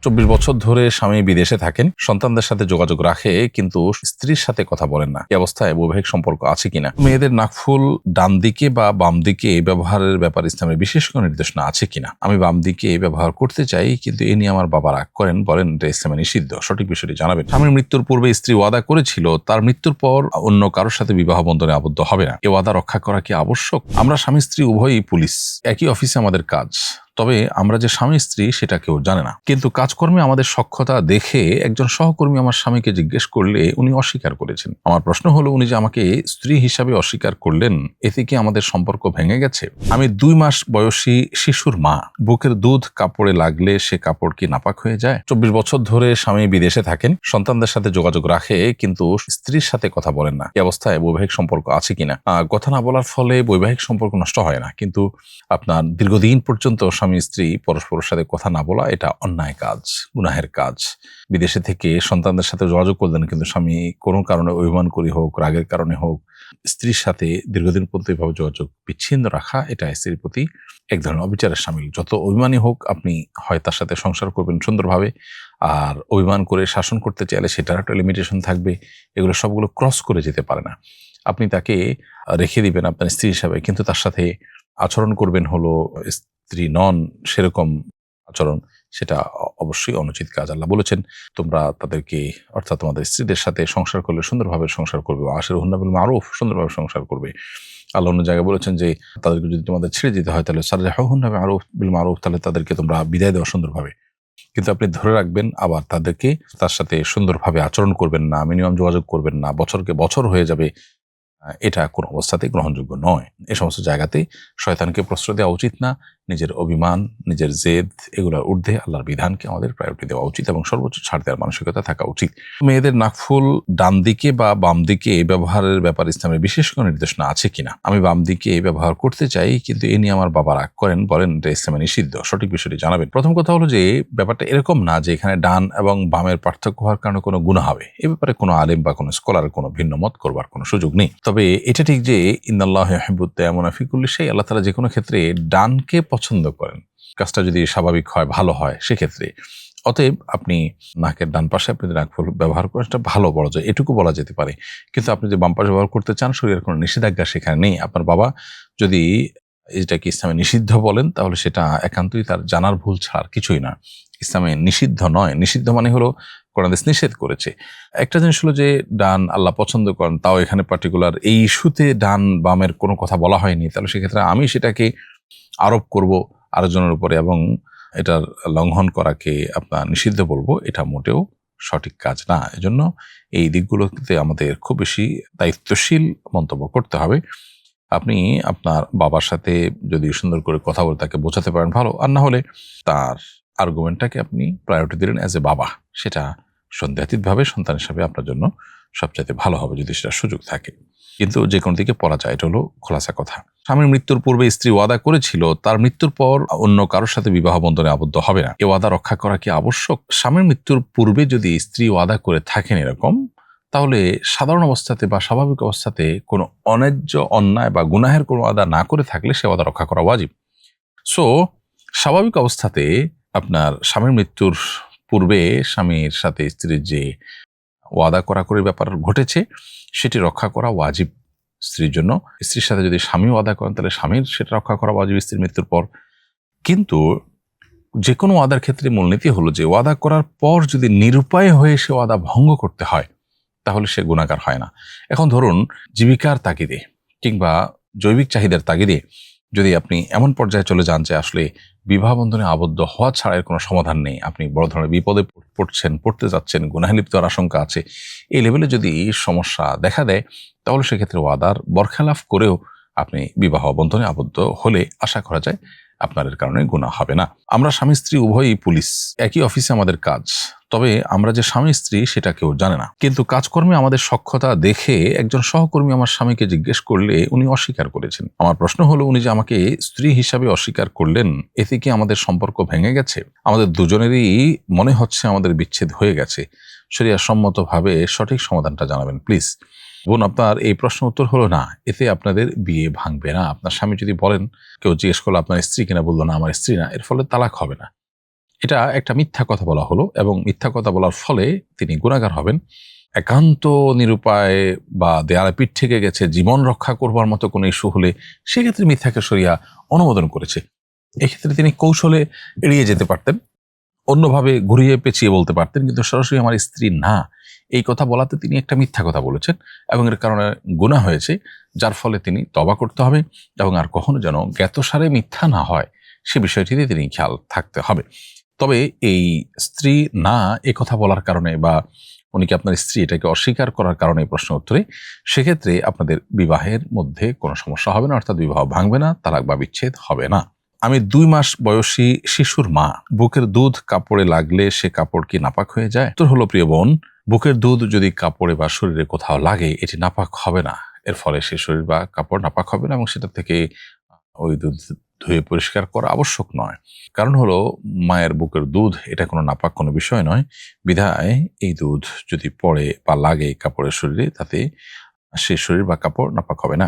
24 বছর ধরে স্বামী বিদেশে থাকেন, সন্তানদের সাথে যোগাযোগ রাখে কিন্তু স্ত্রীর সাথে কথা বলেন না। এই অবস্থায় বৈবাহিক সম্পর্ক আছে কিনা, মেয়েদের নাকফুল ডান দিকে বা বাম দিকে ব্যবহারের ব্যাপারে ইসলামের বিশেষ কোনো নির্দেশনা আছে কিনা। আমি বাম দিকে ব্যবহার করতে চাই, কিন্তু এ নিয়ে আমার বাবা রাগ করেন, বলেন এটা ইসলামে নিষিদ্ধ। সঠিক বিষয়টি জানাবেন। স্বামীর মৃত্যুর পূর্বে স্ত্রী ওয়াদা করেছিল তার মৃত্যুর পর অন্য কারোর সাথে বিবাহ বন্ধনে আবদ্ধ হবে না। এ ওয়াদা রক্ষা করা কি আবশ্যক? আমরা স্বামী স্ত্রী উভয়ই পুলিশ, একই অফিসে আমাদের কাজ, তবে আমরা যে স্বামী স্ত্রী সেটা কেউ জানে না। কিন্তু কাজকর্মে আমাদের সক্ষতা দেখে একজন সহকর্মী আমার স্বামীকে জিজ্ঞেস করলে উনি অস্বীকার করেছেন। আমার প্রশ্ন হলো, উনি যে আমাকে স্ত্রী হিসাবে অস্বীকার করলেন, এতে কি আমাদের সম্পর্ক ভেঙে গেছে? আমি 2 মাস বয়সী শিশুর মা, বুকের দুধ কাপড়ে লাগলে সে কাপড় কি নাপাক হয়ে যায়? 24 বছর ধরে স্বামী বিদেশে থাকেন, সন্তানদের সাথে যোগাযোগ রাখে কিন্তু স্ত্রীর সাথে কথা বলেন না। এই অবস্থায় বৈবাহিক সম্পর্ক আছে কিনা। কথা না বলার ফলে বৈবাহিক সম্পর্ক নষ্ট হয় না, কিন্তু আপনার দীর্ঘদিন পর্যন্ত স্বামী স্ত্রী পরস্পরের সাথে কথা না বলা, এটা অন্যায় কাজ, গুনাহের কাজ। বিদেশে থেকে সন্তানদের সাথে যোগাযোগ করলেন, কিন্তু স্বামী কোনো কারণে অভিমান করি হোক, রাগের কারণে হোক, স্ত্রীর সাথে দীর্ঘদিন পর্যন্ত এভাবে যোগাযোগ বিচ্ছিন্ন রাখা, এটা স্ত্রীর প্রতি এক ধরনের অবিচারের শামিল। যত অভিমানী হোক, আপনি হয় তার সাথে সংসার করবেন সুন্দরভাবে, আর অভিমান করে শাসন করতে চাইলে সেটার একটা লিমিটেশন থাকবে। এগুলো সবগুলো ক্রস করে যেতে পারে না। আপনি তাকে রেখে দিবেন আপনার স্ত্রী হিসাবে, কিন্তু তার সাথে আচরণ করবেন হলো স্ত্রী নন সেরকম আচরণ, সেটা অবশ্যই অনুচিত কাজ। আল্লাহ বলেছেন, তোমরা তাদেরকে, অর্থাৎ তোমাদের স্ত্রীদের সাথে সংসার করলে সুন্দরভাবে সংসার করবে, আশিরুহুন্না বিল মারুফ, সুন্দরভাবে সংসার করবে। আল্লাহ অন্য জায়গায় বলেছেন যে তাদেরকে যদি তোমাদের ছেড়ে দিতে হয় তাহলে সাররিহুন্না বিল মারুফ, তাহলে তাদেরকে তোমরা বিদায় দেওয়া সুন্দরভাবে। কিন্তু আপনি ধরে রাখবেন, আবার তাদেরকে তার সাথে সুন্দরভাবে আচরণ করবেন না, মিনিমাম যোগাযোগ করবেন না, বছরকে বছর হয়ে যাবে, এটা কোনো অবস্থাতেই গ্রহণযোগ্য নয়। এ সমস্ত জায়গাতে শয়তানকে প্রশ্রয় দেওয়া উচিত না। নিজের অভিমান, নিজের জেদ, এগুলোর ঊর্ধ্বে আল্লাহর বিধানকে আমাদের প্রায়োরিটি দেওয়া উচিত এবং সর্বোচ্চ ছাড় দেওয়ার মানসিকতা থাকা উচিত। মেয়েদের নাকফুল ডান দিকে বা বাম দিকে ব্যবহারের ব্যাপারে ইসলামের বিশেষ কোনো নির্দেশনা আছে কিনা। আমি বাম দিকে ব্যবহার করতে চাই, কিন্তু এ নিয়ে আমার বাবা রাগ করেন, বলেন এটা ইসলামে নিষিদ্ধ। সঠিক বিষয়টি জানাবেন। প্রথম কথা হলো যে ব্যাপারটা এরকম না যে এখানে ডান এবং বামের পার্থক্য হওয়ার কারণে কোনো গুনাহ হবে। এ ব্যাপারে কোনো আলেম বা কোনো স্কলারের কোনো ভিন্ন মত করবার কোনো সুযোগ নেই। তবে এটা ঠিক যে ইন্নাল্লাহু ইউহিব্বুত তায়াম্মুনা ফি কুল্লি শাই, আল্লাহ তাআলা যে কোনো ক্ষেত্রে ডানকে পছন্দ করেন, কাজটা যদি স্বাভাবিক হয়, ভালো হয় সেক্ষেত্রে। অতএব আপনি নাকের ডান পাশে আপনি নাকফুল ব্যবহার করেন, সেটা ভালো বলা যায়, এটুকু বলা যেতে পারে। কিন্তু আপনি যে বাম পাশে ব্যবহার করতে চান, শরীরের কোনো নিষেধাজ্ঞা সেখানে নেই। আপনার বাবা যদি এটাকে ইসলামে নিষিদ্ধ বলেন, তাহলে সেটা একান্তই তার জানার ভুল ছাড়া আর কিছুই না। ইসলামে নিষিদ্ধ নয়। নিষিদ্ধ মানে হলো কোরআন হাদিস নিষেধ করেছে। একটা জিনিস হলো যে ডান আল্লাহ পছন্দ করেন, তাও এখানে পার্টিকুলার এই ইস্যুতে ডান বামের কোনো কথা বলা হয়নি, তাহলে সেক্ষেত্রে আমি সেটাকে আরোপ করব আরেকজনের উপরে এবং এটার লঙ্ঘন করাকে আপনার নিষিদ্ধ বলবো, এটা মোটেও সঠিক কাজ না। এজন্য এই দিকগুলোতে আমাদের খুব বেশি দায়িত্বশীল মন্তব্য করতে হবে। আপনি আপনার বাবার সাথে যদি সুন্দর করে কথা বলে তাকে বোঝাতে পারেন, ভালো। আর না হলে তার আর্গুমেন্টটাকে আপনি প্রায়োরিটি দিলেন অ্যাজ এ বাবা, সেটা সন্দেহাতীতভাবে সন্তান হিসাবে আপনার জন্য সবচাইতে ভালো হবে যদি সেটা সুযোগ থাকে। কিন্তু যে কোনো দিকে পড়া যায়, এটা হলো খোলাসা কথা। স্বামীর মৃত্যুর পূর্বে স্ত্রী ওয়াদা করেছিল তার মৃত্যুর পর অন্য কারোর সাথে বিবাহ বন্ধনে আবদ্ধ হবে না। এ ওয়াদা রক্ষা করা কি আবশ্যক? স্বামীর মৃত্যুর পূর্বে যদি স্ত্রী ওয়াদা করে থাকেন এরকম, তাহলে সাধারণ অবস্থাতে বা স্বাভাবিক অবস্থাতে কোনো অন্যায্য, অন্যায় বা গুনাহের কোনো ওয়াদা না করে থাকলে সে ওয়াদা রক্ষা করা ওয়াজিব। সো স্বাভাবিক অবস্থাতে আপনার স্বামীর মৃত্যুর পূর্বে স্বামীর সাথে স্ত্রীর যে ওয়াদা করাকরির ব্যাপার ঘটেছে, সেটি রক্ষা করা ওয়াজিব স্ত্রীর জন্য। স্ত্রীর সাথে যদি স্বামী ওয়াদা করেন, তাহলে স্বামীর সেটা রক্ষা করা ওয়াজিব স্ত্রীর মৃত্যুর পর। কিন্তু যে কোনো ওয়াদার ক্ষেত্রে মূলনীতি হলো যে ওয়াদা করার পর যদি নিরুপায় হয়ে সে ওয়াদা ভঙ্গ করতে হয়, তাহলে সে গুনাহগার হয় না। এখন ধরুন জীবিকার তাগিদে কিংবা জৈবিক চাহিদার তাগিদে যদি আপনি এমন পর্যায়ে চলে যান যে আসলে বিবাহ বন্ধনে আবদ্ধ হওয়া ছাড়া এর কোনো সমাধান নেই, আপনি বড় ধরনের বিপদে পড়তে যাচ্ছেন, গুনাহে লিপ্ত হওয়ার আশঙ্কা আছে, এই লেভেলে যদি সমস্যা দেখা দেয়, তাহলে সেক্ষেত্রে ওয়াদার বরখেলাফ করেও আপনি বিবাহ বন্ধনে আবদ্ধ হলে আশা করা যায় আপনার এর কারণে গুনাহ হবে না। আমরা স্বামী স্ত্রী উভয়ই পুলিশ, একই অফিসে আমাদের কাজ, তবে আমরা যে স্বামী স্ত্রী সেটা কেউ জানে না। কিন্তু কাজকর্মে আমাদের সক্ষতা দেখে একজন সহকর্মী আমার স্বামীকে জিজ্ঞেস করলে উনি অস্বীকার করেছেন। আমার প্রশ্ন হলো, উনি যে আমাকে স্ত্রী হিসাবে অস্বীকার করলেন, এতে কি আমাদের সম্পর্ক ভেঙে গেছে? আমাদের দুজনেরই মনে হচ্ছে আমাদের বিচ্ছেদ হয়ে গেছে। শরিয়া সম্মতভাবে সঠিক সমাধানটা জানাবেন প্লিজ। বোন, আপনার এই প্রশ্ন উত্তর হলো না, এতে আপনাদের বিয়ে ভাঙবে না। আপনার স্বামী যদি বলেন, কেউ জিজ্ঞেস করলো আপনার স্ত্রী কিনা, বললো না আমার স্ত্রী না, এর ফলে তালাক হবে না। এটা একটা মিথ্যা কথা বলা হলো এবং মিথ্যা কথা বলার ফলে তিনি গুনাহগার হবেন। একান্ত নিরুপায় বা দেয়ালে পিঠ থেকে গেছে, জীবন রক্ষা করবার মতো কোনো ইস্যু হলে সেক্ষেত্রে মিথ্যাকে শরিয়া অনুমোদন করেছে। এক্ষেত্রে তিনি কৌশলে এড়িয়ে যেতে পারতেন, অন্যভাবে ঘুরিয়ে পেঁচিয়ে বলতে পারতেন, কিন্তু সরাসরি আমার স্ত্রী না এই কথা বলাতে তিনি একটা মিথ্যা কথা বলেছেন এবং এর কারণে গুনাহ হয়েছে, যার ফলে তিনি তওবা করতে হবে এবং আর কখনো যেন জ্ঞাতসারে মিথ্যা না হয় সে বিষয়টিতে তিনি খেয়াল থাকতে হবে। তবে এই স্ত্রী না এ কথা বলার কারণে বা উনি কি আপনার স্ত্রী এটাকে অস্বীকার করার কারণে প্রশ্ন উত্তরে সেক্ষেত্রে আপনাদের বিবাহের মধ্যে কোনো সমস্যা হবে না, অর্থাৎ বিবাহ ভাঙবে না, তালাক বা বিচ্ছেদ হবে না। আমি 2 মাস বয়সী শিশুর মা, বুকের দুধ কাপড়ে লাগলে সে কাপড় কি নাপাক হয়ে যায়? উত্তর হলো, প্রিয় বোন, বুকের দুধ যদি কাপড়ে বা শরীরে কোথাও লাগে এটি নাপাক হবে না। এর ফলে সে শরীর বা কাপড় নাপাক হবে না এবং সেটা থেকে ওই দুধ ধুয়ে পরিষ্কার করা আবশ্যক নয়। কারণ হলো মায়ের বুকের দুধ এটা কোনো নাপাক কোনো বিষয় নয়, বিধায় এই দুধ যদি পড়ে বা লাগে কাপড়ের শরীরে তাতে সে শরীর বা কাপড় নাপাক হবে না।